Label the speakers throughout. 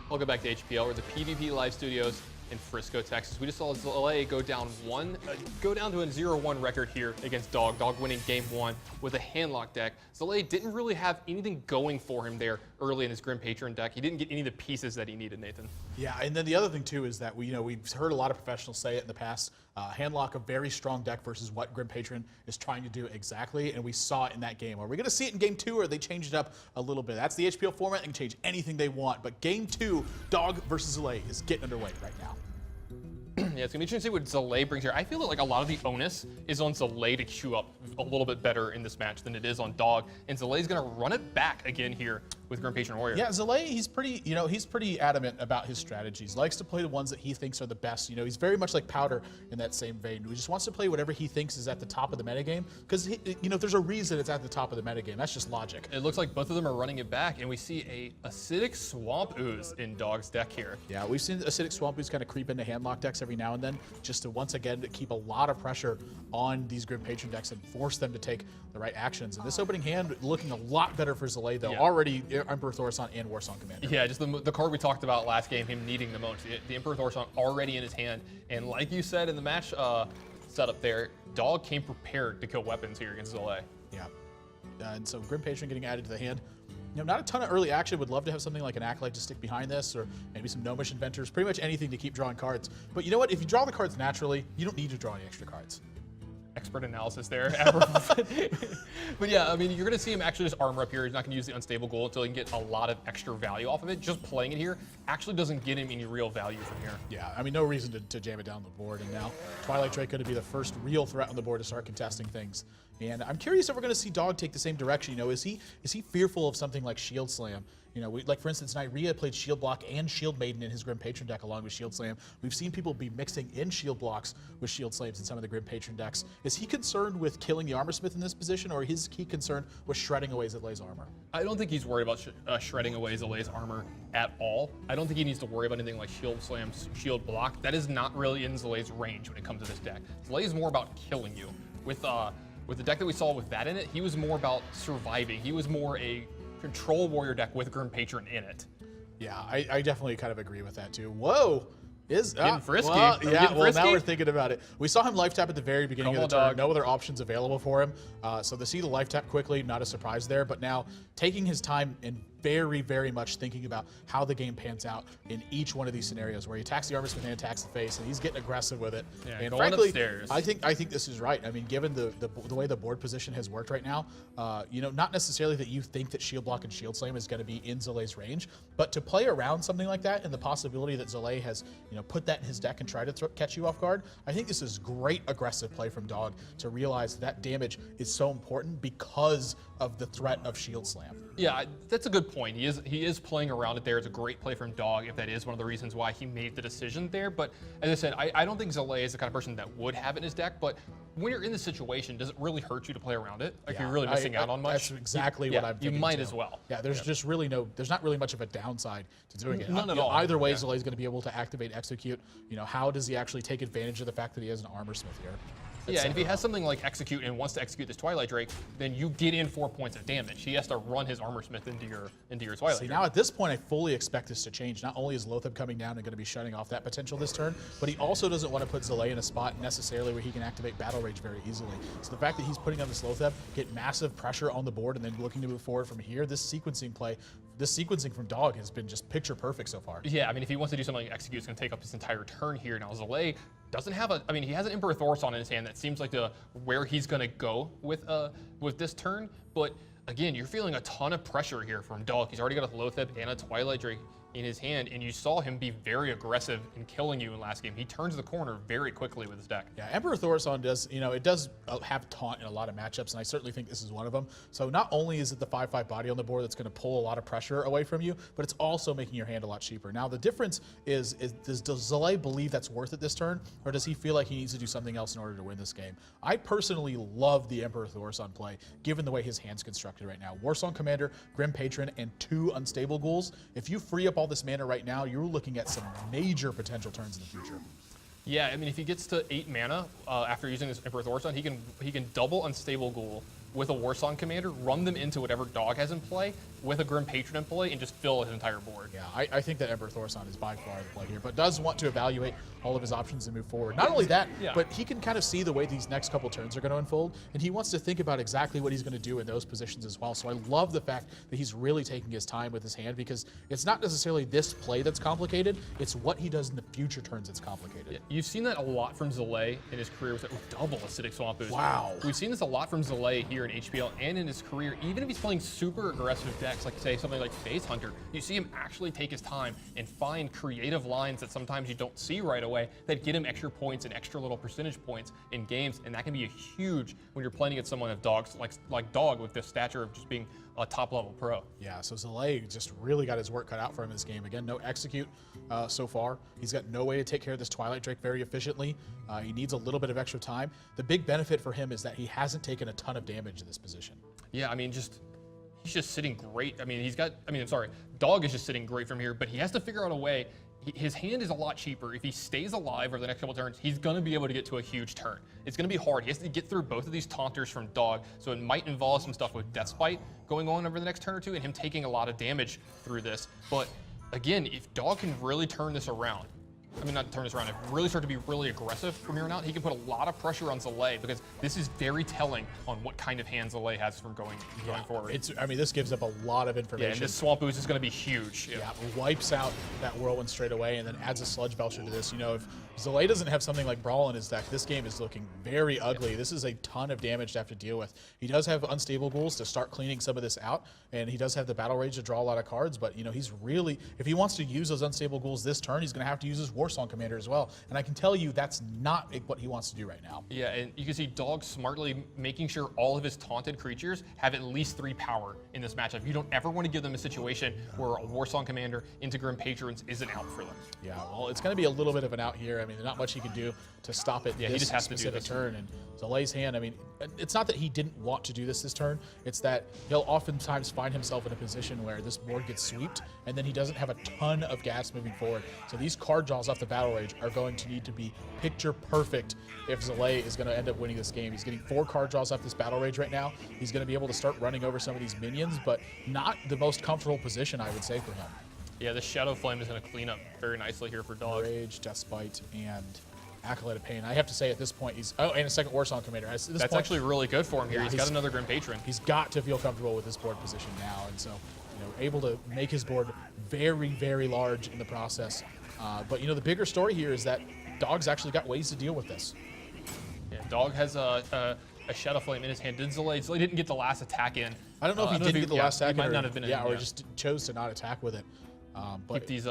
Speaker 1: Welcome back to HPL. We're at the PvP Live Studios in Frisco, Texas. We just saw Zalae go down to a 0-1 record here against Dog. Dog winning game 1 with a handlock deck. Zalae didn't really have anything going for him there early in his Grim Patron deck. He didn't get any of the pieces that he needed, Nathan.
Speaker 2: Yeah, and then the other thing too is that we've heard a lot of professionals say it in the past. Handlock, a very strong deck versus what Grim Patron is trying to do exactly, and we saw it in that game. Are we going to see it in game 2, or they changed it up a little bit? That's the HPL format. They can change anything they want, but game 2, Dog versus Zalae is getting underway right now.
Speaker 1: Yeah, it's going to be interesting to see what Zalae brings here. I feel like a lot of the onus is on Zalae to queue up a little bit better in this match than it is on Dog, and Zalae's going to run it back again here with Grim Patron Warrior.
Speaker 2: Yeah, Zalae, he's pretty adamant about his strategies. Likes to play the ones that he thinks are the best. He's very much like Powder in that same vein. He just wants to play whatever he thinks is at the top of the metagame, because there's a reason it's at the top of the metagame. That's just logic.
Speaker 1: It looks like both of them are running it back, and we see a Acidic Swamp Ooze in Dog's deck here.
Speaker 2: Yeah, we've seen Acidic Swamp Ooze kind of creep into handlock decks every now and then, just to once again keep a lot of pressure on these Grim Patron decks and force them to take the right actions. And this opening hand looking a lot better for Zalae, though. Yeah. Already Emperor Thaurissan and Warsong Commander.
Speaker 1: Yeah, just the card we talked about last game, him needing the most. The Emperor Thaurissan already in his hand, and like you said in the match setup there, Dog came prepared to kill weapons here against Zalae.
Speaker 2: Yeah, and so Grim Patron getting added to the hand. Not a ton of early action. Would love to have something like an Acolyte to stick behind this, or maybe some Gnomish Inventors, pretty much anything to keep drawing cards. But you know what? If you draw the cards naturally, you don't need to draw any extra cards.
Speaker 1: Expert analysis there. But yeah, I mean, you're going to see him actually just armor up here. He's not going to use the Unstable Gold until he can get a lot of extra value off of it. Just playing it here actually doesn't get him any real value from here. Yeah,
Speaker 2: I mean, no reason to jam it down the board. And now Twilight Drake going to be the first real threat on the board to start contesting things. And I'm curious if we're going to see Dog take the same direction. Is he fearful of something like Shield Slam? Like for instance, Nyria played Shield Block and Shield Maiden in his Grim Patron deck along with Shield Slam. We've seen people be mixing in Shield Blocks with Shield Slams in some of the Grim Patron decks. Is he concerned with killing the Armorsmith in this position, or is he concerned with shredding away Zalae's armor?
Speaker 1: I don't think he's worried about shredding away Zalae's armor at all. I don't think he needs to worry about anything like Shield Slam, Shield Block. That is not really in Zalae's range when it comes to this deck. Zalae is more about killing you. With the deck that we saw with that in it, he was more about surviving. He was more a control warrior deck with Grim Patron in it.
Speaker 2: Yeah, I definitely kind of agree with that too. Whoa!
Speaker 1: Getting frisky.
Speaker 2: Well, yeah,
Speaker 1: getting frisky.
Speaker 2: Now we're thinking about it. We saw him life tap at the very beginning of the turn. No other options available for him. So to see the life tap quickly, not a surprise there. But now taking his time and very, very much thinking about how the game pans out in each one of these scenarios, where he attacks the Armorsmith and attacks the face, and he's getting aggressive with it.
Speaker 1: Yeah,
Speaker 2: and
Speaker 1: frankly,
Speaker 2: upstairs. I think this is right. I mean, given the way the board position has worked right now, not necessarily that you think that Shield Block and Shield Slam is going to be in Zalae's range, but to play around something like that and the possibility that Zalae has put that in his deck and try to catch you off guard, I think this is great aggressive play from Dog to realize that damage is so important because of the threat of Shield Slam.
Speaker 1: Yeah, that's a good point. He is playing around it there. It's a great play from Dog if that is one of the reasons why he made the decision there. But as I said, I don't think Zalae is the kind of person that would have it in his deck. But when you're in this situation, does it really hurt you to play around it? Like, you're really missing out on much?
Speaker 2: That's exactly what I'm thinking.
Speaker 1: You might as well.
Speaker 2: Yeah, there's just really there's not really much of a downside to doing it.
Speaker 1: None at all.
Speaker 2: Either way, Zalae's going to be able to activate, execute. How does he actually take advantage of the fact that he has an Armorsmith here?
Speaker 1: Yeah, and if he has something like Execute and wants to execute this Twilight Drake, then you get in 4 points of damage. He has to run his Armorsmith into your Twilight Drake.
Speaker 2: Now at this point, I fully expect this to change. Not only is Lotheb coming down and going to be shutting off that potential this turn, but he also doesn't want to put Zalae in a spot necessarily where he can activate Battle Rage very easily. So the fact that he's putting on this Lotheb, get massive pressure on the board, and then looking to move forward from here, this sequencing from Dog has been just picture perfect so far.
Speaker 1: Yeah, I mean, if he wants to do something like Execute, it's going to take up his entire turn here. Now Zalae doesn't have he has an Emperor Thaurissan in his hand that seems like where he's going to go with this turn. But again, you're feeling a ton of pressure here from Dog. He's already got a Lotheb and a Twilight Drake in his hand, and you saw him be very aggressive in killing you in last game. He turns the corner very quickly with his deck.
Speaker 2: Yeah, Emperor Thaurissan does, it does have taunt in a lot of matchups, and I certainly think this is one of them. So not only is it the 5/5 body on the board that's going to pull a lot of pressure away from you, but it's also making your hand a lot cheaper. Now the difference is does Zalae believe that's worth it this turn, or does he feel like he needs to do something else in order to win this game? I personally love the Emperor Thaurissan play, given the way his hand's constructed right now. Warsong Commander, Grim Patron, and 2 Unstable Ghouls. If you free up all this mana right now, you're looking at some major potential turns in the future.
Speaker 1: Yeah, I mean, if he gets to 8 mana after using this Emperor Thaurissan, he can double Unstable Ghoul with a Warsong Commander, run them into whatever Dog has in play, with a Grim Patron in play and just fill his entire board.
Speaker 2: Yeah, I think that Emperor Thorson is by far the play here, but does want to evaluate all of his options and move forward. Not only that, but he can kind of see the way these next couple turns are going to unfold, and he wants to think about exactly what he's going to do in those positions as well. So I love the fact that he's really taking his time with his hand, because it's not necessarily this play that's complicated, it's what he does in the future turns that's complicated.
Speaker 1: Yeah, you've seen that a lot from Zalae in his career with double Acidic Swamp Ooze.
Speaker 2: Wow.
Speaker 1: We've seen this a lot from Zalae here in HPL and in his career, even if he's playing super aggressive decks, like say something like Phase Hunter, you see him actually take his time and find creative lines that sometimes you don't see right away that get him extra points and extra little percentage points in games, and that can be a huge when you're playing against someone of dogs like Dog with the stature of just being a top-level pro.
Speaker 2: Yeah, so Zalae just really got his work cut out for him in this game. Again, no execute so far. He's got no way to take care of this Twilight Drake very efficiently. He needs a little bit of extra time. The big benefit for him is that he hasn't taken a ton of damage in this position.
Speaker 1: Yeah, I mean, he's just sitting great. I mean, Dog is just sitting great from here, but he has to figure out a way. His hand is a lot cheaper. If he stays alive over the next couple turns, he's going to be able to get to a huge turn. It's going to be hard. He has to get through both of these taunters from Dog, so it might involve some stuff with Death Spite going on over the next turn or two and him taking a lot of damage through this. But again, if Dog can really turn this around, I mean, not turn this around, if really start to be really aggressive from here on out, he can put a lot of pressure on Zalae, because this is very telling on what kind of hand Zalae has from going forward.
Speaker 2: I mean, this gives up a lot of information.
Speaker 1: Yeah, and this Swamp Ooze is going to be huge.
Speaker 2: Yeah, wipes out that Whirlwind straight away and then adds a Sludge Belcher to this. You know, if Zalae doesn't have something like Brawl in his deck, this game is looking very ugly. This is a ton of damage to have to deal with. He does have Unstable Ghouls to start cleaning some of this out, and he does have the Battle Rage to draw a lot of cards, but, you know, he's really, if he wants to use those Unstable Ghouls this turn, he's going to have to use his Warsong Commander as well. And I can tell you that's not what he wants to do right now.
Speaker 1: Yeah, and you can see Dog smartly making sure all of his taunted creatures have at least 3 power in this matchup. You don't ever want to give them a situation where a Warsong Commander into Grim Patrons isn't out for them.
Speaker 2: Yeah, well, it's going to be a little bit of an out here. I mean, there's not much he can do to stop it
Speaker 1: he
Speaker 2: this
Speaker 1: just has
Speaker 2: specific
Speaker 1: to do this
Speaker 2: turn. And Zalae's hand, I mean, it's not that he didn't want to do this turn. It's that he'll oftentimes find himself in a position where this board gets swept, and then he doesn't have a ton of gas moving forward. So these card draws off the Battle Rage are going to need to be picture perfect if Zalae is going to end up winning this game. He's getting 4 card draws off this Battle Rage right now. He's going to be able to start running over some of these minions, but not the most comfortable position, I would say, for him.
Speaker 1: Yeah, the Shadow Flame is going to clean up very nicely here for Dog.
Speaker 2: Rage, Death Spite, and Acolyte of Pain. I have to say at this point, he's... Oh, and a second Warsong Commander.
Speaker 1: That's actually really good for him here. He's got another Grim Patron.
Speaker 2: He's got to feel comfortable with this board position now, and so, you know, able to make his board very, very large in the process. But, you know, the bigger story here is that Dog's actually got ways to deal with this.
Speaker 1: Yeah, Dog has a Shadow Flame in his hand. Zalae didn't get the last attack in.
Speaker 2: I don't know if he didn't get the last attack in.
Speaker 1: He might not have been in.
Speaker 2: Yeah, or just chose to not attack with it.
Speaker 1: Keep these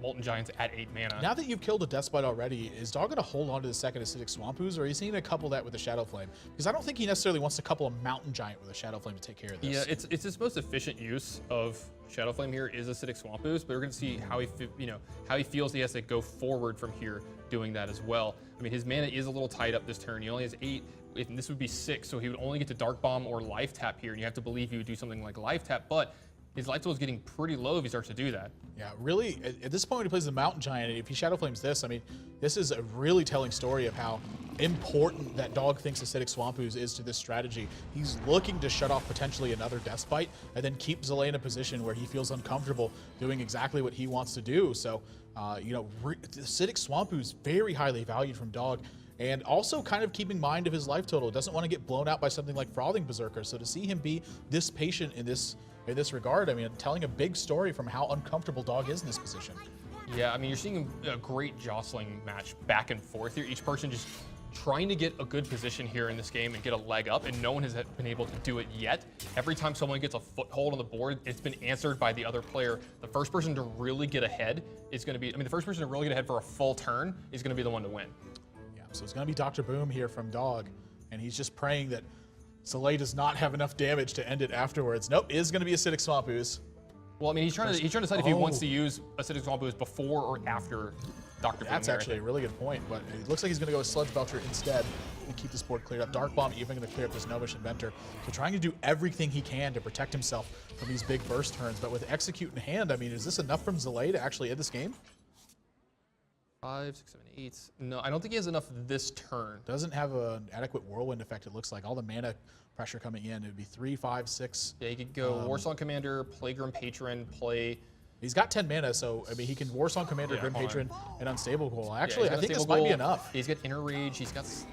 Speaker 1: Molten Giants at 8 mana.
Speaker 2: Now that you've killed a Death Spite already, is Dog going to hold on to the second Acidic Swamp Ooze, or is he going to couple that with a Shadow Flame? Because I don't think he necessarily wants to couple a Mountain Giant with a Shadow Flame to take care of this.
Speaker 1: Yeah, it's his most efficient use of Shadow Flame here is Acidic Swamp Ooze, but we're going to see how he feels he has to go forward from here doing that as well. I mean, his mana is a little tied up this turn. He only has 8. And this would be 6, so he would only get to Dark Bomb or Life Tap here, and you have to believe he would do something like Life Tap, but his life total is getting pretty low if he starts to do that.
Speaker 2: Yeah, really, at this point when he plays the Mountain Giant, if he Shadow Flames this, I mean, this is a really telling story of how important that Dog thinks Acidic Swamp Ooze is to this strategy. He's looking to shut off potentially another Death Spite and then keep Zalae in a position where he feels uncomfortable doing exactly what he wants to do. So, you know, Acidic Swamp Ooze very highly valued from Dog. And also kind of keeping mind of his life total. Doesn't want to get blown out by something like Frothing Berserker. So to see him be this patient in this regard, I mean, telling a big story from how uncomfortable Dog is in this position.
Speaker 1: Yeah, I mean, you're seeing a great jostling match back and forth here. Each person just trying to get a good position here in this game and get a leg up, and no one has been able to do it yet. Every time someone gets a foothold on the board, it's been answered by the other player. The first person to really get ahead is going to be, I mean, the first person to really get ahead for a full turn is going to be the one to win.
Speaker 2: So it's going to be Dr. Boom here from Dog, and he's just praying that Zalae does not have enough damage to end it afterwards. Nope, it is going to be Acidic Swamp Ooze.
Speaker 1: Well, I mean, he's trying to decide if he wants to use Acidic Swamp Ooze before or after Dr. Boom.
Speaker 2: That's actually a really good point, but it looks like he's going to go with Sludge Belcher instead and keep this board cleared up. Dark Bomb even going to clear up this Gnomish Inventor. So trying to do everything he can to protect himself from these big burst turns, but with Execute in hand, I mean, is this enough from Zalae to actually end this game?
Speaker 1: 5, 6, 7, 8. No, I don't think he has enough this turn.
Speaker 2: Doesn't have an adequate whirlwind effect, it looks like. All the mana pressure coming in. It would be 3, 5, 6.
Speaker 1: Yeah, he could go Warsong Commander, play Grim Patron, play...
Speaker 2: He's got 10 mana, so I mean he can Warsong Commander, Grim Patron, and Unstable Goal. Actually,
Speaker 1: Yeah,
Speaker 2: I think this might be enough.
Speaker 1: He's got Inner Rage, he's got Slam.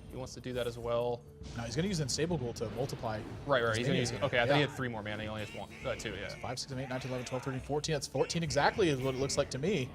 Speaker 1: He wants to do that as well.
Speaker 2: No, he's going to use Unstable Goal to multiply.
Speaker 1: Right, he's going to use Okay, I thought he
Speaker 2: yeah.
Speaker 1: had 3 more mana. He only has 2, yeah.
Speaker 2: 5, 6, 7, 8, 9, 10, 11, 12, 13, 14. That's 14 exactly is what it looks like to me.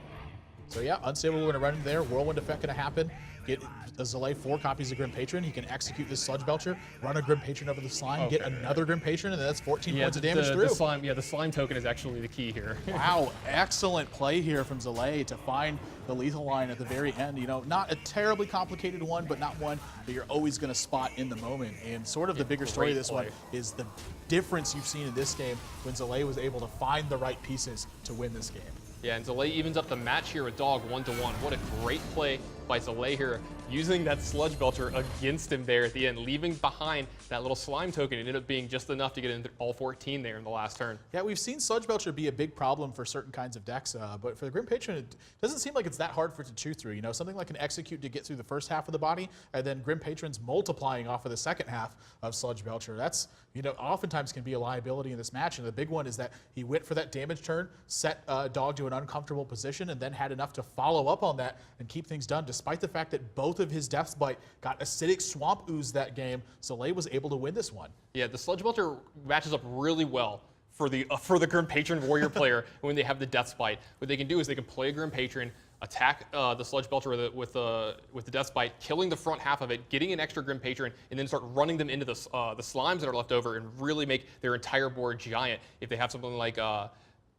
Speaker 2: So yeah, Unstable Goal going to run in there. Whirlwind effect going to happen. Get a Zalae 4 copies of Grim Patron. He can execute this Sludge Belcher, run a Grim Patron over the slime, get another Grim Patron, and then that's 14 points of damage through.
Speaker 1: The slime token is actually the key here.
Speaker 2: Wow, excellent play here from Zalae to find the lethal line at the very end. You know, not a terribly complicated one, but not one that you're always going to spot in the moment. And sort of the bigger story of this one is the difference you've seen in this game when Zalae was able to find the right pieces to win this game.
Speaker 1: Yeah, and Zalae evens up the match here with Dog 1-1. What a great play by Zalae here, using that Sludge Belcher against him there at the end, leaving behind that little slime token. It ended up being just enough to get into all 14 there in the last turn.
Speaker 2: Yeah, we've seen Sludge Belcher be a big problem for certain kinds of decks, but for the Grim Patron, it doesn't seem like it's that hard for it to chew through. You know, something like an Execute to get through the first half of the body, and then Grim Patron's multiplying off of the second half of Sludge Belcher. That's, you know, oftentimes can be a liability in this match, and the big one is that he went for that damage turn, set Dog to an uncomfortable position, and then had enough to follow up on that and keep things done, despite the fact that both of his Death's Bite got Acidic Swamp Ooze that game. Zalae was able to win this one.
Speaker 1: Yeah, the Sludge Belcher matches up really well for the Grim Patron Warrior player when they have the Death's Bite. What they can do is they can play a Grim Patron, attack the Sludge Belcher with the Death's Bite, killing the front half of it, getting an extra Grim Patron, and then start running them into the slimes that are left over and really make their entire board giant. If they have something like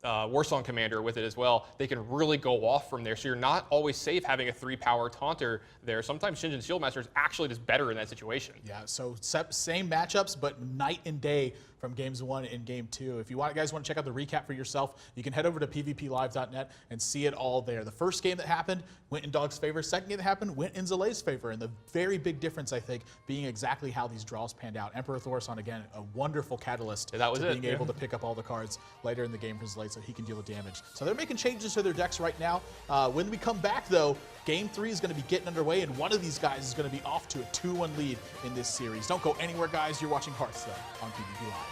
Speaker 1: Warsong Commander with it as well, they can really go off from there. So you're not always safe having a 3-power taunter there. Sometimes Shinjin Shieldmaster is actually just better in that situation.
Speaker 2: Yeah, so same matchups, but night and day from games 1 and game 2. If you guys want to check out the recap for yourself, you can head over to pvplive.net and see it all there. The first game that happened went in Dog's favor. Second game that happened went in Zalae's favor. And the very big difference, I think, being exactly how these draws panned out. Emperor Thorson, again, a wonderful catalyst being able to pick up all the cards later in the game for Zalae so he can deal with damage. So they're making changes to their decks right now. When we come back, though, Game 3 is going to be getting underway, and one of these guys is going to be off to a 2-1 lead in this series. Don't go anywhere, guys. You're watching Hearthstone on PvP Live.